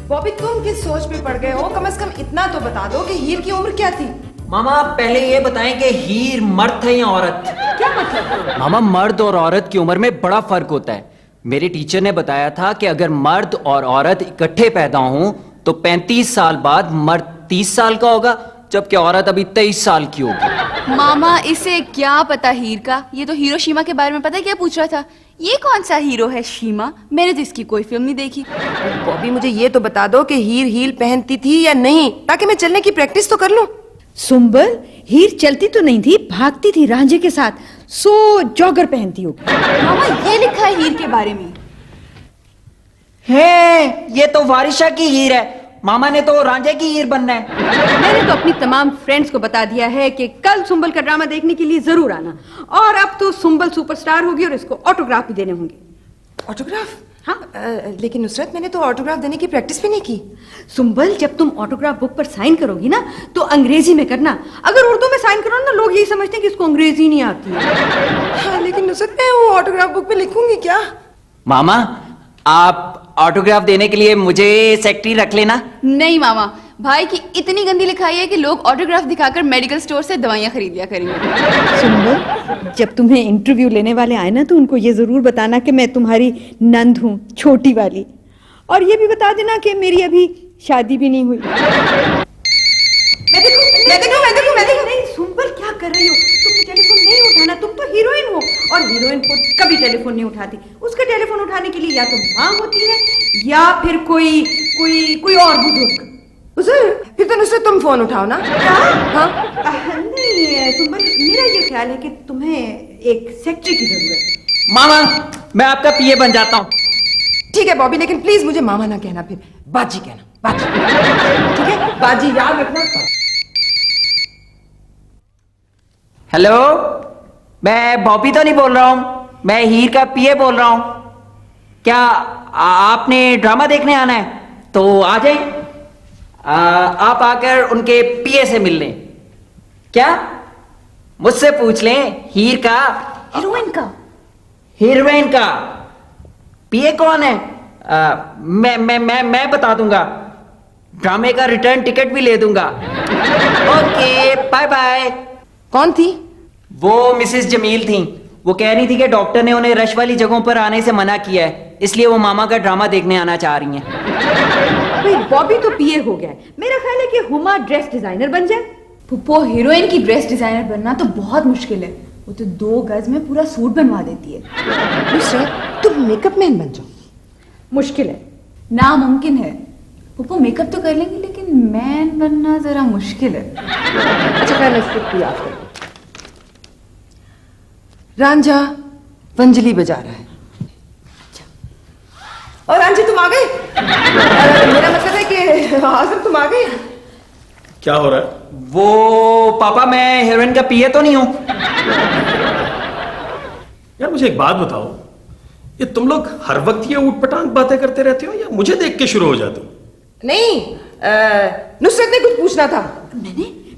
बॉबी तुम किस सोच में पड़ गए हो? कम से कम इतना तो बता दो कि हीर की उम्र क्या थी? मामा पहले ये बताएं कि हीर मर्द है या औरत? क्या मतलब? मामा मर्द और औरत की उम्र में बड़ा फर्क होता है। मेरे टीचर ने बताया था कि अगर मर्द और औरत इकट्ठे पैदा हों तो 35 साल बाद मर्द 30 साल का होगा, जबकि औरत अभी 23 साल की होगी। मामा इसे क्या पता हीर का? ये तो हिरोशिमा के बारे में पता है क्या पूछ रहा था। ये कौन सा हीरो है शीमा? मैंने तो इसकी कोई फिल्म नहीं देखी। बॉबी मुझे ये तो बता दो कि हीर हील पहनती थी या नहीं, ताकि मैं चलने की प्रैक्टिस तो कर लूं। सुंबल, हीर चलती तो नहीं थी, भागती थी रांझे के साथ, सो जॉगर पहनती होगी। मामा ये लिखा है हीर के बारे में। है, ये तो वारिशा की हीर है। मामा ने तो रांझे की हीर बनना है। मैंने तो अपनी तमाम फ्रेंड्स को बता दिया है कि कल सुंबल का ड्रामा देखने के लिए जरूर आना। और अब तो सुंबल सुपरस्टार होगी और इसको ऑटोग्राफ भी देने होंगे। ऑटोग्राफ? हाँ। लेकिन नुसरत, मैंने तो ऑटोग्राफ देने की प्रैक्टिस भी नहीं की। सुंबल, जब तुम ऑटोग्राफ बुक पर साइन करोगी ना तो अंग्रेजी में करना। अगर उर्दू में साइन करो ना, लोग यही समझते हैं कि इसको अंग्रेजी नहीं आती है। हाँ, लेकिन नुसरत मैं वो ऑटोग्राफ बुक पे लिखूंगी क्या? मामा आप ऑटोग्राफ देने के लिए मुझे सेक्रेटरी रख लेना। नहीं मामा, भाई की इतनी गंदी लिखाई है कि लोग ऑटोग्राफ दिखाकर मेडिकल स्टोर से दवाइयाँ खरीद लिया करेंगे। सुंबल, जब तुम्हें इंटरव्यू लेने वाले आए ना तो उनको ये जरूर बताना कि मैं तुम्हारी नंद हूँ, छोटी वाली। और ये भी बता देना कि मेरी अभी शादी भी नहीं हुई। मैं देखूं। नहीं सुंबल, क्या कर रही हो? तुमने टेलीफोन नहीं उठाना, तुम तो हीरोइन हो और हीरोइन को कभी टेलीफोन नहीं उठाती। उसका टेलीफोन उठाने के लिए या तो माँ होती है या फिर कोई और बुजुर्ग। फिर तो नुसरत तुम फोन उठाओ ना। हाँ? नहीं सुंबल, मेरा ये ख्याल है कि तुम्हें एक सेक्रेटरी की जरूरत है। मामा मैं आपका पीए बन जाता हूँ। ठीक है बॉबी, लेकिन प्लीज मुझे मामा ना कहना, फिर बाजी कहना। बाजी, ठीक है? बाजी याद रखना। हेलो, मैं बॉबी तो नहीं बोल रहा हूँ, मैं हीर का पीए बोल रहा हूँ। क्या आपने ड्रामा देखने आना है? तो आ जाएं। आप आकर उनके पीए से मिल लें। क्या? मुझसे पूछ लें हीर का, हीरोइन का पीए कौन है? मैं बता दूंगा। ड्रामे का रिटर्न टिकट भी ले दूंगा। Okay, bye bye. कौन थी वो? मिसेस जमील थी। वो कह रही थी कि डॉक्टर ने उन्हें रश वाली जगहों पर आने से मना किया है, इसलिए वो मामा का ड्रामा देखने आना चाह रही हैं। भाई बॉबी तो पीए हो गया है, मेरा ख्याल है कि हुमा ड्रेस डिजाइनर बन जाए। पुप्पो, हीरोइन की ड्रेस डिजाइनर बनना तो बहुत मुश्किल है। वो तो 2 गज में पूरा सूट बनवा देती है। नुसरत, तुम मेकअप मैन बन जाओ। मुश्किल है, नामुमकिन है। पुप्पो मेकअप तो कर लेंगे, लेकिन मैन बनना जरा मुश्किल है। अच्छा, मैं स्क्रिप्ट याद करूं। रांझा वंजली बजा रहा है। और रांझी तुम आ गए? मेरा मतलब है कि आज़म तुम आ गए। क्या हो रहा है? वो पापा, मैं हीरोइन का पीए तो नहीं हूं। यार मुझे एक बात बताओ, ये तुम लोग हर वक्त ये ऊटपटांग बातें करते रहते हो या मुझे देख के शुरू हो जाते हो? नहीं, नुसरत ने कुछ पूछना था।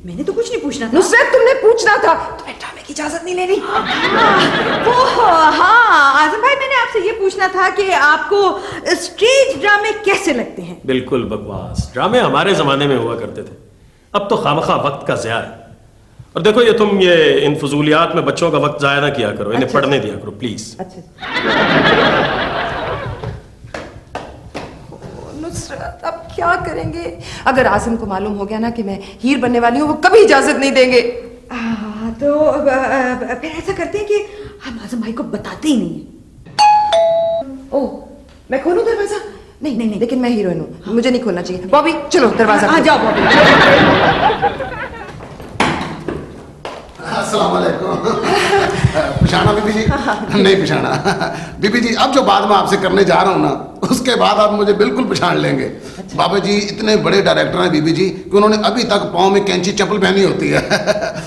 मैंने तो कुछ नहीं पूछना था। नुसरत तुमने पूछना था। तुम्हें ड्रामे की इजाजत नहीं लेनी। हाँ आज़म भाई, मैंने आपसे ये पूछना था कि आपको स्टेज ड्रामे कैसे लगते हैं? बिल्कुल बकवास। ड्रामे हमारे जमाने में हुआ करते थे, अब तो खामखा वक्त का ज़या है। और देखो ये इन फजूलियात में बच्चों का वक्त जाया ना किया करो, इन्हें पढ़ने दिया करो प्लीज। अच्छा नुसरत, अब क्या करेंगे? अगर आज़म को मालूम हो गया ना कि मैं हीर बनने वाली हूँ, वो कभी इजाजत नहीं देंगे। तो फिर ऐसा करते हैं कि हम आज़म भाई को बताते ही नहीं है। ओह, मैं खोलूं दरवाजा? नहीं, लेकिन मैं हीरोइन हूँ, मुझे नहीं खोलना चाहिए। बॉबी चलो दरवाजा। आ जाओ बॉबी। अस्सलाम वालेकुम। पिशाना बीबी जी? नहीं पिशाना बीबी जी, अब जो बात मैं आपसे करने जा रहा हूँ ना, उसके बाद आप मुझे बिल्कुल पहचान लेंगे। अच्छा। बाबा जी इतने बड़े डायरेक्टर हैं बीबी जी कि उन्होंने अभी तक पाँव में कैंची चप्पल पहनी होती है।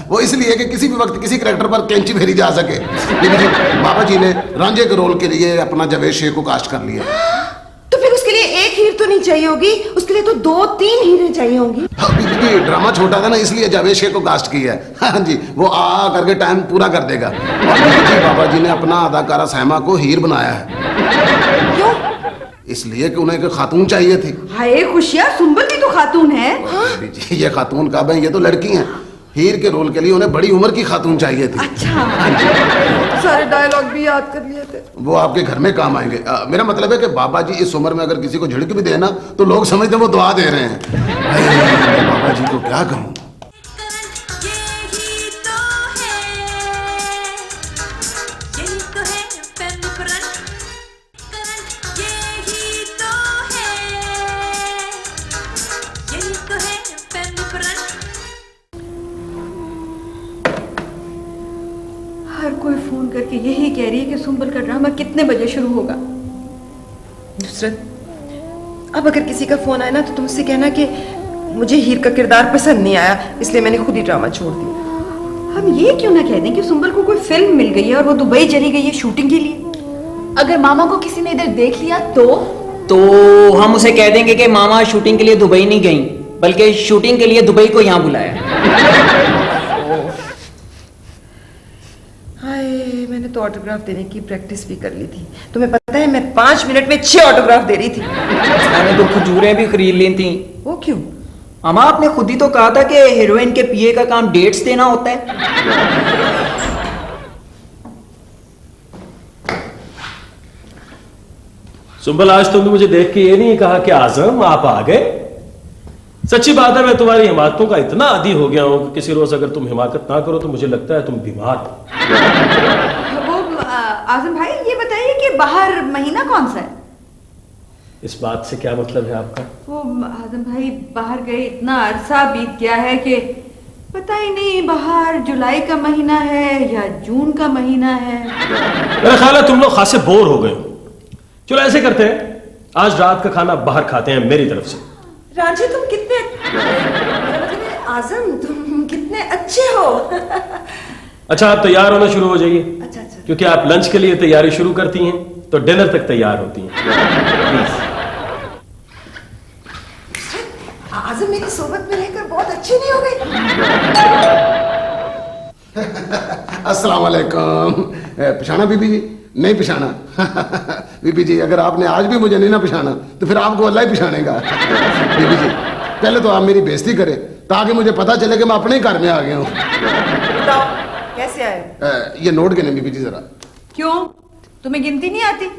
वो इसलिए कि किसी भी वक्त किसी कैरेक्टर पर कैंची फेरी जा सके। बीबी जी, बाबा जी ने रांझे के रोल के लिए अपना जावेद शेख को कास्ट कर लिया। तो फिर उसके लिए एक हीर तो नहीं चाहिए होगी, उसके लिए तो 2-3 हीरें चाहिए होंगी। बीबी ड्रामा छोटा था ना, इसलिए जावेद शेख को कास्ट किया है। हाँ जी, वो आ करके टाइम पूरा कर देगा। और बीबी जी, बाबा जी ने अपना अदाकारा सहमा को हीर बनाया है। क्यों? इसलिए कि उन्हें एक खातून चाहिए थी। हाय खुशियाँ, सुंबल भी तो खातून है। बीबी जी, ये खातून कब है? ये तो लड़की हैं। हीर के रोल के लिए उन्हें बड़ी उम्र की खातून चाहिए थी। अच्छा, सारे डायलॉग भी याद कर लिए थे। वो आपके घर में काम आएंगे। मेरा मतलब है कि बाबा जी इस उम्र में अगर किसी को झिड़क भी देना तो लोग समझते हैं वो दुआ दे रहे हैं। मैं बाबा जी को क्या कहूँ? हर कोई फोन करके यही कह रही है कि सुंबल का ड्रामा कितने बजे शुरू होगा। नुसरत, अब अगर किसी का फोन आए ना तो तुम उससे कहना कि मुझे हीर का किरदार पसंद नहीं आया, इसलिए मैंने खुद ही ड्रामा छोड़ दिया। हम ये क्यों ना कह दें कि सुंबल को कोई फिल्म मिल गई है और वो दुबई चली गई है शूटिंग के लिए। अगर मामा को किसी ने इधर देख लिया तो हम उसे कह देंगे कि मामा शूटिंग के लिए दुबई नहीं गई, बल्कि शूटिंग के लिए दुबई को यहाँ बुलाया। हाय, मैंने तो ऑटोग्राफ देने की प्रैक्टिस भी कर ली थी। तुम्हें पता है मैं 5 मिनट में 6 ऑटोग्राफ दे रही थी। मैंने तो खजूरें भी खरीद ली थी। वो क्यों? अम्मा, आपने खुद ही तो कहा था कि हीरोइन के पीए का काम डेट्स देना होता है। सुंबल, आज तुमने मुझे देख के ये नहीं कहा कि आजम आप आ गए। सच्ची बात है, मैं तुम्हारी हिमाकतों का इतना आदी हो गया हूं कि किसी रोज अगर तुम हिमाकत ना करो तो मुझे लगता है तुम बीमार हो। वो आजम भाई ये बताइए कि बाहर महीना कौन सा है? इस बात से क्या मतलब है आपका? वो आजम भाई बाहर गए इतना अरसा बीत गया है कि पता ही नहीं बाहर जुलाई का महीना है या जून का महीना है। मेरा ख्याल है तुम लोग खासे बोर हो गए हो। चलो ऐसे करते हैं, आज रात का खाना बाहर खाते हैं मेरी तरफ से। रांझे, तुम कितने आजम, तुम कितने अच्छे हो। अच्छा, आप तैयार होना शुरू हो जाइए। अच्छा अच्छा। क्योंकि आप लंच के लिए तैयारी शुरू करती हैं तो डिनर तक तैयार होती हैं। प्लीज। आजम मेरी सोबत में रहकर बहुत अच्छी नहीं हो गई? अस्सलाम वालेकुम। पिछाना बीबी जी? नहीं पिछाना। बीबी जी, अगर आपने आज भी मुझे नहीं ना पिछाना तो फिर आपको अल्लाह ही पिछानेगा। बीबी जी, पहले तो आप मेरी बेइज्जती करें ताकि मुझे पता चले कि मैं अपने ही घर में आ गया हूँ। बताओ कैसे आए? ये नोट गिने बीबी जी जरा। क्यों, तुम्हें गिनती नहीं आती?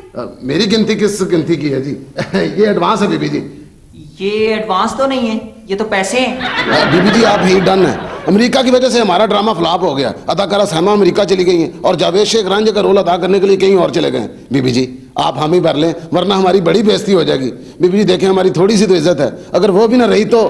मेरी गिनती किस गिनती की है जी? ये एडवांस है बीबी जी। ये एडवांस तो नहीं है, ये तो पैसे हैं। बीबी जी, आप ही डन है। अमेरिका की वजह से हमारा ड्रामा फ्लॉप हो गया। अदाकारा सहमा अमेरिका चली गई हैं और जावेद शेख रांझे का रोल अदा करने के लिए कहीं और चले गए। बीबी जी, आप हम ही भर लें वरना हमारी बड़ी बेइज्जती हो जाएगी। बीबी जी देखें, हमारी थोड़ी सी तो इज्जत है, अगर वो भी ना रही तो।